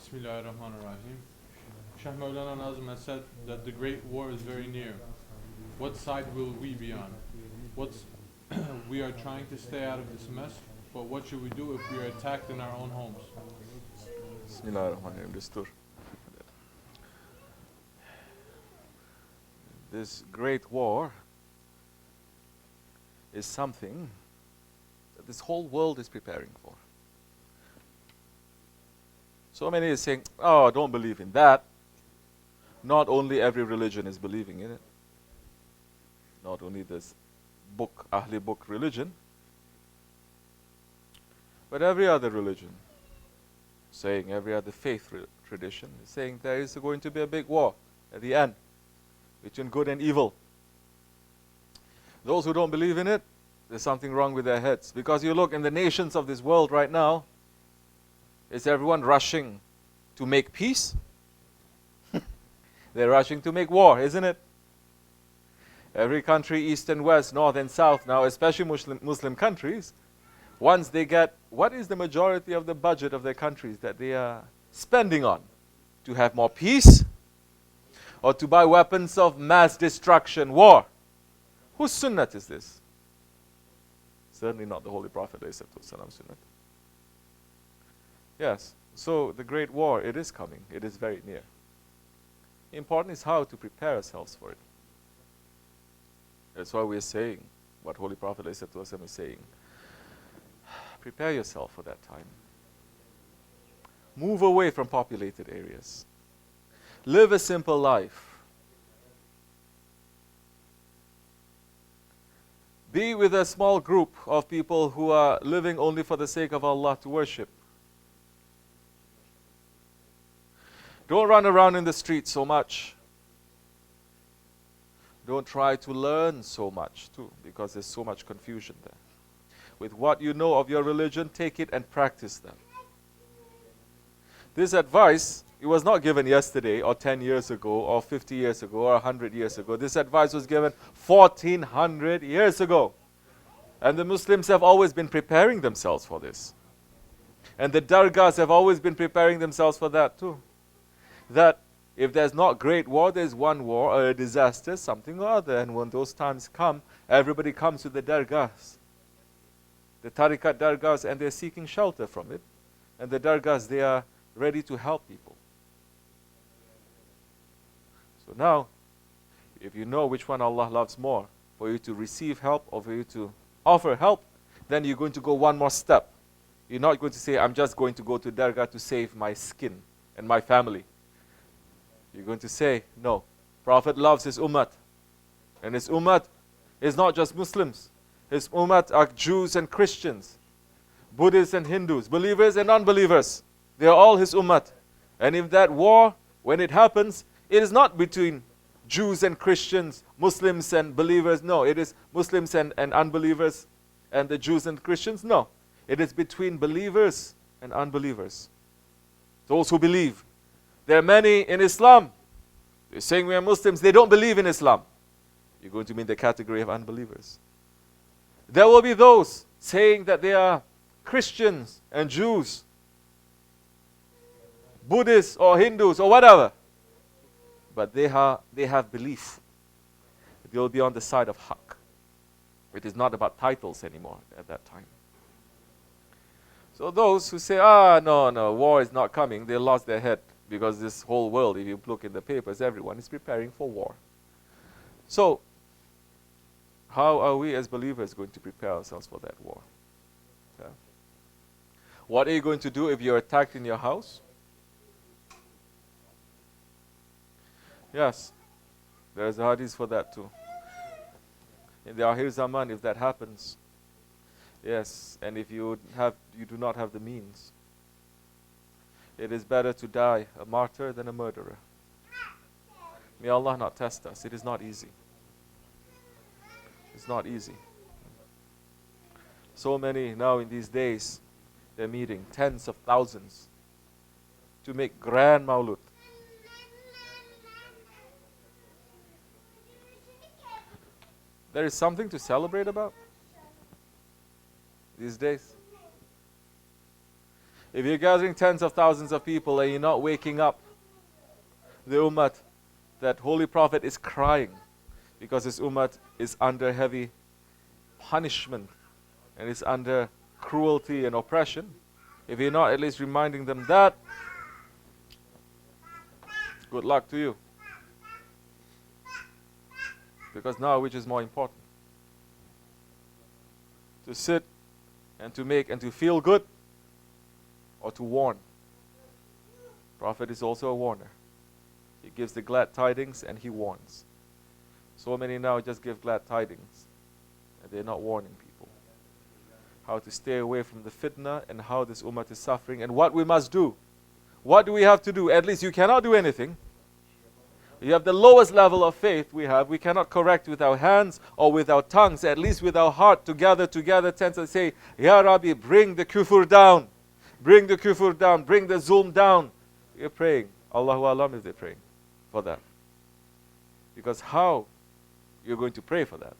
Bismillahirrahmanirrahim. Shaykh Maulana Nazim has said that the great war is very near. What side will we be on? What's we are trying to stay out of this mess, but what should we do if we are attacked in our own homes? Bismillahirrahmanirrahim. Destur. This great war is something that this whole world is preparing for. So many is saying, oh, don't believe in that. Not only every religion is believing in it. Not only this book, Ahli book religion, but every other religion, saying every other faith tradition, is saying there is going to be a big war at the end between good and evil. Those who don't believe in it, there's something wrong with their heads. Because you look in the nations of this world right now, is everyone rushing to make peace? They're rushing to make war, isn't it? Every country, east and west, north and south now, especially Muslim countries, once they get, what is the majority of the budget of their countries that they are spending on? To have more peace? Or to buy weapons of mass destruction, war? Whose sunnat is this? Certainly not the Holy Prophet sunnat. Yes, so the great war, it is coming. It is very near. Important is how to prepare ourselves for it. That's why we're saying what Holy Prophet is saying. Prepare yourself for that time. Move away from populated areas. Live a simple life. Be with a small group of people who are living only for the sake of Allah to worship. Don't run around in the streets so much. Don't try to learn so much too, because there's so much confusion there. With what you know of your religion, take it and practice them. This advice, it was not given yesterday or 10 years ago or 50 years ago or 100 years ago. This advice was given 1400 years ago. And the Muslims have always been preparing themselves for this. And the Dargahs have always been preparing themselves for that too. That if there's not great war, there's one war or a disaster, something or other. And when those times come, everybody comes to the Dargahs. The Tariqat Dargahs, and they're seeking shelter from it. And the Dargahs, they are ready to help people. So now, if you know which one Allah loves more, for you to receive help or for you to offer help, then you're going to go one more step. You're not going to say, I'm just going to go to Dargah to save my skin and my family. You're going to say, no, Prophet loves his ummah. And his ummah is not just Muslims. His ummah are Jews and Christians, Buddhists and Hindus, believers and unbelievers. They are all his ummah. And if that war, when it happens, it is not between Jews and Christians, Muslims and believers. No, it is Muslims and unbelievers and the Jews and Christians. No, it is between believers and unbelievers. Those who believe. There are many in Islam. They're saying we are Muslims. They don't believe in Islam. You're going to be in the category of unbelievers. There will be those saying that they are Christians and Jews, Buddhists or Hindus or whatever. But they have belief. They will be on the side of haqq. It is not about titles anymore at that time. So those who say, no, war is not coming, they lost their head. Because this whole world, if you look in the papers, everyone is preparing for war. So, how are we as believers going to prepare ourselves for that war? Yeah. What are you going to do if you're attacked in your house? Yes, there's a hadith for that too. In the Akhir Zaman, if that happens, yes, and if you do not have the means, it is better to die a martyr than a murderer. May Allah not test us. It is not easy. It's not easy. So many now in these days, they're meeting tens of thousands to make grand Mawlud. There is something to celebrate about these days. If you're gathering tens of thousands of people and you're not waking up the ummah, that Holy Prophet is crying because his ummah is under heavy punishment and is under cruelty and oppression. If you're not at least reminding them that, good luck to you. Because now which is more important? To sit and to make and to feel good, or to warn? Prophet is also a warner. He gives the glad tidings and he warns. So many now just give glad tidings and they're not warning people how to stay away from the fitna and how this ummah is suffering and what we must do. What do we have to do? At least you cannot do anything. You have the lowest level of faith we have. We cannot correct with our hands or with our tongues. At least with our heart together, tend to say, Ya Rabbi, bring the kufr down. Bring the kufr down. Bring the zulm down. You're praying. Allahu Alam if they're praying for that. Because how you're going to pray for that?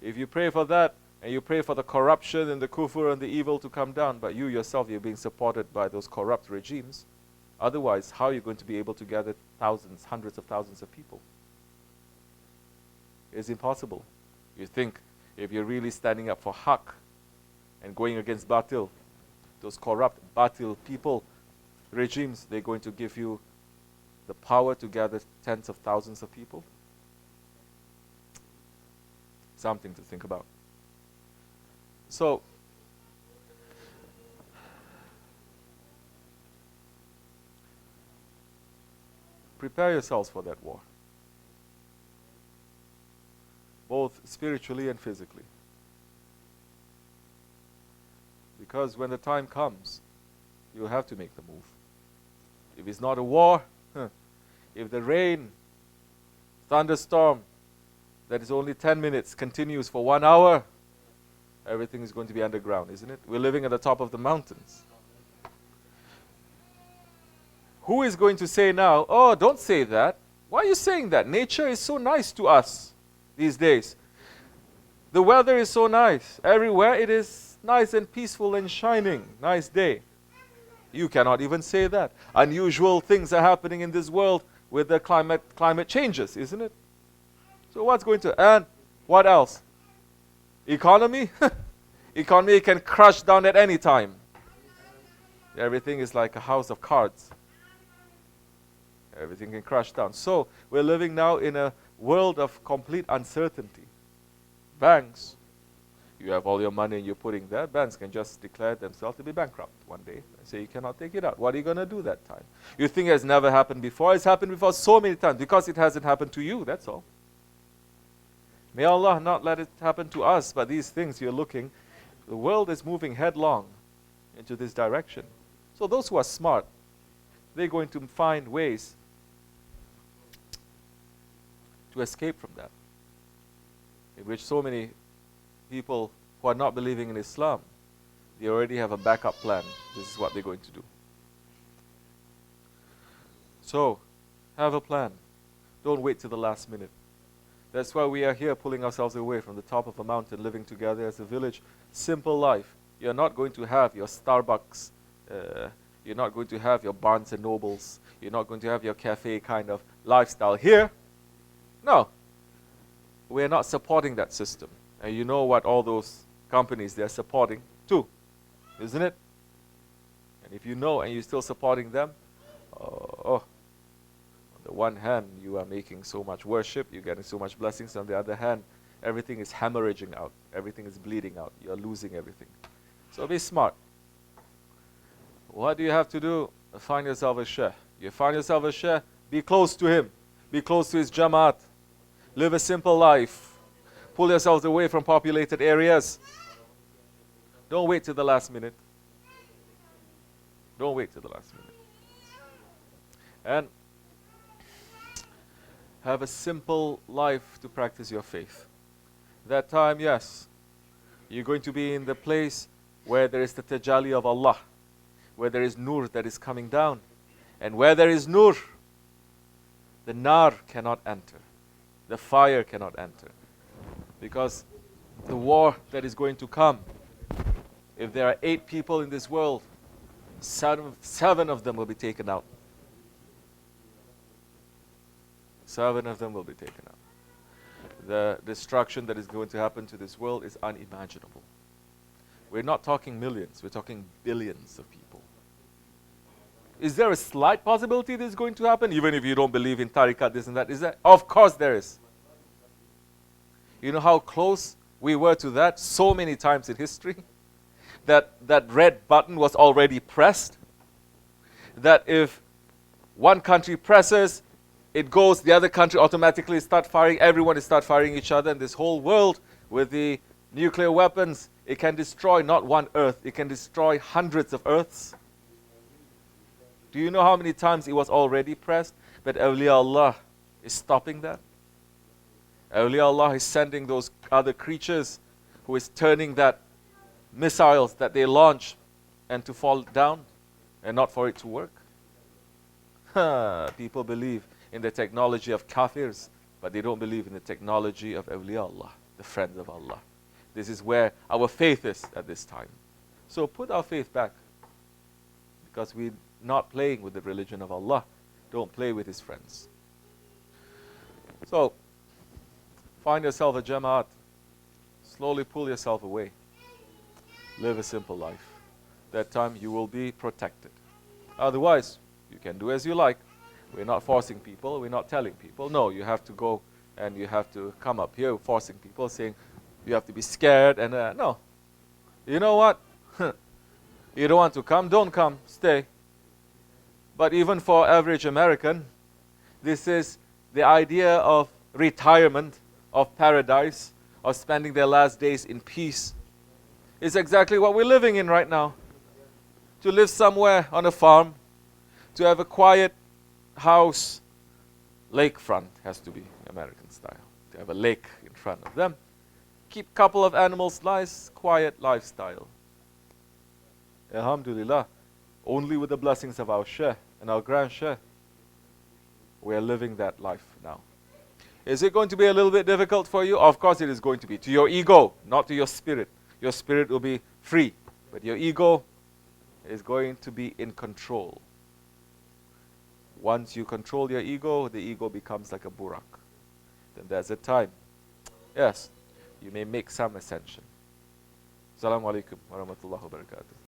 If you pray for that, and you pray for the corruption and the kufr and the evil to come down, but you yourself, you're being supported by those corrupt regimes, otherwise, how are you going to be able to gather thousands, hundreds of thousands of people? It's impossible. You think if you're really standing up for haqq and going against batil, those corrupt batil people, regimes, they're going to give you the power to gather tens of thousands of people? Something to think about. So, prepare yourselves for that war, both spiritually and physically. Because when the time comes, you'll have to make the move. If it's not a war, if the rain, thunderstorm, that is only 10 minutes, continues for 1 hour, everything is going to be underground, isn't it? We're living at the top of the mountains. Who is going to say now, oh, don't say that. Why are you saying that? Nature is so nice to us these days. The weather is so nice. Everywhere it is nice and peaceful and shining. Nice day. You cannot even say that. Unusual things are happening in this world with the climate changes, isn't it? So what's going to, and what else? Economy? Economy can crush down at any time. Everything is like a house of cards. Everything can crash down. So we're living now in a world of complete uncertainty. Banks, you have all your money and you're putting there. Banks can just declare themselves to be bankrupt one day and say you cannot take it out. What are you going to do that time? You think it has never happened before? It's happened before so many times because it hasn't happened to you, that's all. May Allah not let it happen to us, but these things you're looking, the world is moving headlong into this direction. So those who are smart, they're going to find ways to escape from that. In which so many people who are not believing in Islam, they already have a backup plan. This is what they're going to do. So, have a plan. Don't wait till the last minute. That's why we are here pulling ourselves away from the top of a mountain, living together as a village. Simple life. You're not going to have your Starbucks. You're not going to have your Barnes and Nobles. You're not going to have your cafe kind of lifestyle here. No. We're not supporting that system. And you know what all those companies they're supporting too, isn't it? And if you know and you're still supporting them, on the one hand, you are making so much worship, you're getting so much blessings. On the other hand, everything is hemorrhaging out. Everything is bleeding out. You're losing everything. So be smart. What do you have to do? Find yourself a shaykh. You find yourself a shaykh, be close to him. Be close to his jamaat. Live a simple life. Pull yourselves away from populated areas. Don't wait till the last minute. Don't wait till the last minute. And have a simple life to practice your faith. That time, yes, you're going to be in the place where there is the tajalli of Allah, where there is nur that is coming down. And where there is nur, the nar cannot enter. The fire cannot enter. Because the war that is going to come, if there are 8 people in this world seven of them will be taken out. 7 of them will be taken out. The destruction that is going to happen to this world is unimaginable. We're not talking millions, we're talking billions of people. Is there a slight possibility this is going to happen, even if you don't believe in tariqat, this and that? Is there? Of course there is. You know how close we were to that so many times in history? That red button was already pressed. That if one country presses, it goes, the other country automatically start firing, everyone is start firing each other, and this whole world with the nuclear weapons, it can destroy not one earth, it can destroy hundreds of earths. Do you know how many times it was already pressed? But awliya Allah is stopping that. Awliya Allah is sending those other creatures who is turning that missiles that they launch and to fall down and not for it to work. People believe in the technology of kafirs, but they don't believe in the technology of awliya Allah, the friends of Allah. This is where our faith is at this time. So put our faith back, because we're not playing with the religion of Allah. Don't play with His friends. So find yourself a jama'at. Slowly pull yourself away. Live a simple life. That time you will be protected. Otherwise, you can do as you like. We're not forcing people, we're not telling people. No, you have to go and you have to come up here forcing people, saying you have to be scared and no. You know what? You don't want to come, don't come, stay. But even for average American, this is the idea of retirement, of paradise, of spending their last days in peace. Is exactly what we're living in right now. To live somewhere on a farm, to have a quiet house, lakefront has to be American style. To have a lake in front of them. Keep couple of animals, nice, quiet lifestyle. Alhamdulillah, only with the blessings of our Shaykh and our Grand Shaykh, we are living that life now. Is it going to be a little bit difficult for you? Of course it is going to be. To your ego, not to your spirit. Your spirit will be free, but your ego is going to be in control. Once you control your ego, the ego becomes like a burak. Then there's a time. Yes, you may make some ascension. Assalamu alaikum wa rahmatullahi wa barakatuh.